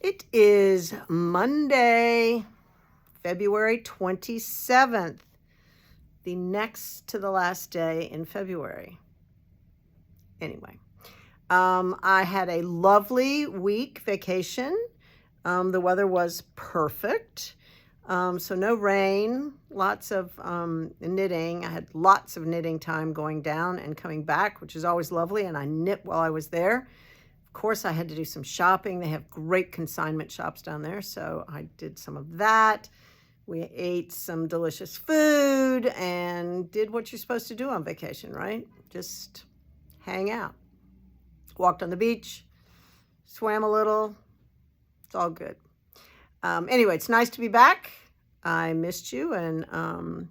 It is Monday, February 27th, the next to the last day in February. Anyway, I had a lovely week vacation. The weather was perfect. So no rain, lots of knitting. I had lots of knitting time going down and coming back, which is always lovely. And I knit while I was there. Of course, I had to do some shopping. They have great consignment shops down there, so I did some of that. We ate some delicious food and did what you're supposed to do on vacation, right? Just hang out. Walked on the beach, swam a little. It's all good. Anyway, it's nice to be back. I missed you, and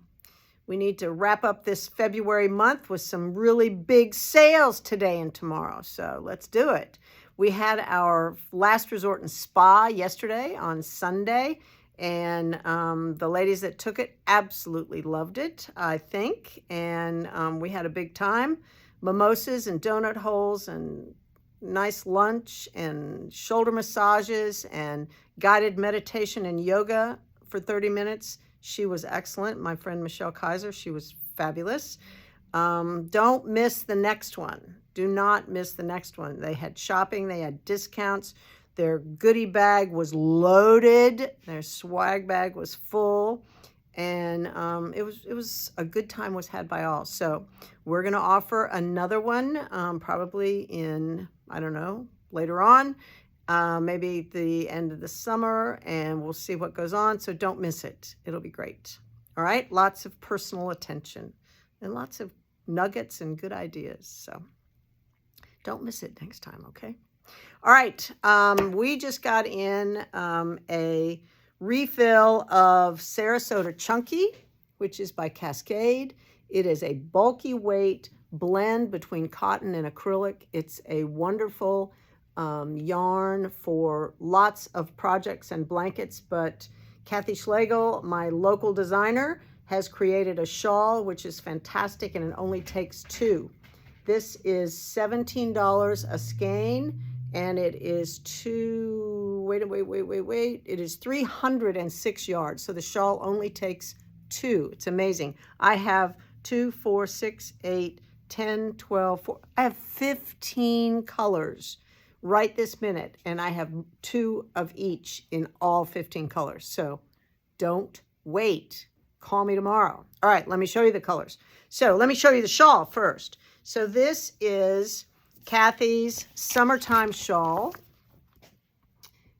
we need to wrap up this February month with some really big sales today and tomorrow. So let's do it. We had our last resort and spa yesterday on Sunday, and the ladies that took it absolutely loved it, I think. And we had a big time. Mimosas and donut holes and nice lunch and shoulder massages and guided meditation and yoga for 30 minutes. She was excellent. My friend Michelle Kaiser, she was fabulous. Don't miss the next one. Do not miss the next one. They had shopping. They had discounts. Their goodie bag was loaded. Their swag bag was full. And it was a good time was had by all. So we're going to offer another one probably in, I don't know, later on. Maybe the end of the summer, and we'll see what goes on. So don't miss it. It'll be great. All right. Lots of personal attention and lots of nuggets and good ideas. So don't miss it next time. Okay. All right. We just got in a refill of Sarasota Chunky, which is by Cascade. It is a bulky weight blend between cotton and acrylic. It's a wonderful yarn for lots of projects and blankets, but Cathy Schlegel, my local designer, has created a shawl, which is fantastic, and it only takes 2. This is $17 a skein, and it is it is 306 yards. So the shawl only takes 2. It's amazing. I have 2, 4, 6, 8, 10, 12, 4. I have 15 colors right this minute, and I have 2 of each in all 15 colors. So don't wait. Call me tomorrow. All right, let me show you the colors. So let me show you the shawl first. So this is Cathy's summertime shawl.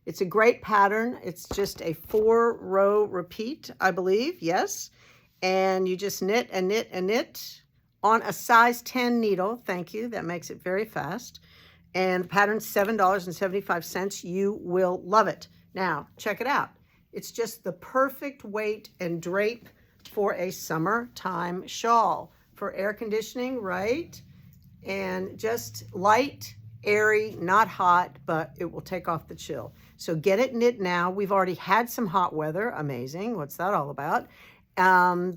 It's a great pattern. It's just a 4-row repeat, I believe. Yes. And you just knit and knit and knit on a size 10 needle. Thank you. That makes it very fast. And the pattern's $7.75. You will love it. Now, check it out. It's just the perfect weight and drape for a summertime shawl. For air conditioning, right? And just light, airy, not hot, but it will take off the chill. So get it knit now. We've already had some hot weather. Amazing. What's that all about?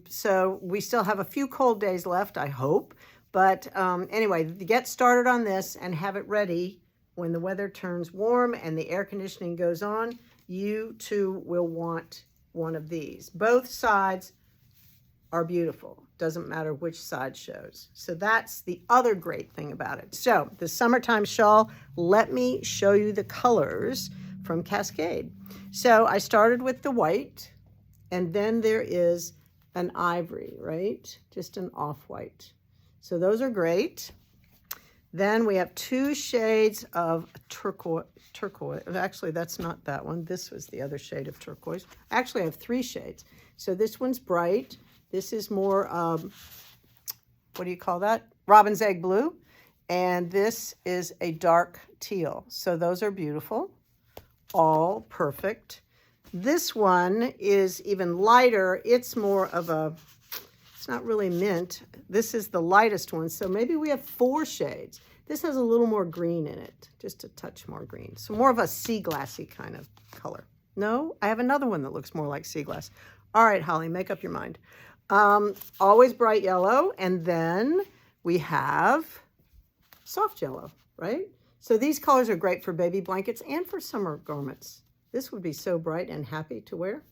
So we still have a few cold days left, I hope. But anyway, get started on this and have it ready when the weather turns warm and the air conditioning goes on. You too will want one of these. Both sides are beautiful. Doesn't matter which side shows. So that's the other great thing about it. So the summertime shawl, let me show you the colors from Cascade. So I started with the white, and then there is an ivory, right? Just an off-white. So those are great. Then we have 2 shades of turquoise. Actually, that's not that one. This was the other shade of turquoise. Actually, I have 3 shades. So this one's bright. This is more, what do you call that? Robin's egg blue. And this is a dark teal. So those are beautiful. All perfect. This one is even lighter. It's more of a, it's not really mint. This is the lightest one. So maybe we have 4 shades. This has a little more green in it, just a touch more green. So more of a sea glassy kind of color. No, I have another one that looks more like sea glass. All right, Holly, make up your mind. Always bright yellow. And then we have soft yellow, right? So these colors are great for baby blankets and for summer garments. This would be so bright and happy to wear.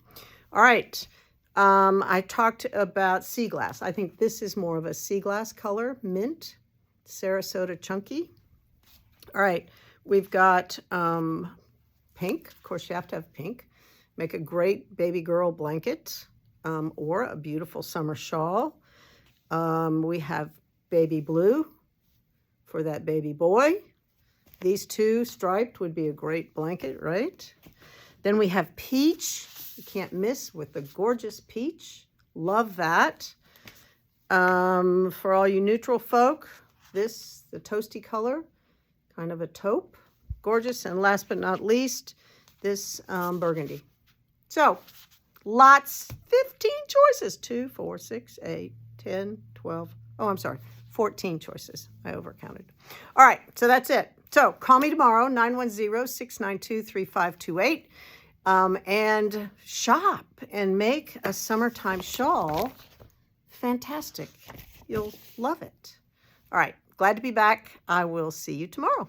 All right. I talked about sea glass. I think this is more of a sea glass color, mint, Sarasota Chunky. All right. We've got pink. Of course, you have to have pink. Make a great baby girl blanket or a beautiful summer shawl. We have baby blue for that baby boy. These two striped would be a great blanket, right? Then we have peach. You can't miss with the gorgeous peach. Love that. For all you neutral folk, this, the toasty color, kind of a taupe. Gorgeous. And last but not least, this burgundy. So, lots, 15 choices. 2, 4, 6, 8, 10, 12. Oh, I'm sorry. 14 choices. I overcounted. All right, so that's it. So call me tomorrow, 910-692-3528, and shop and make a summertime shawl fantastic. You'll love it. All right, glad to be back. I will see you tomorrow.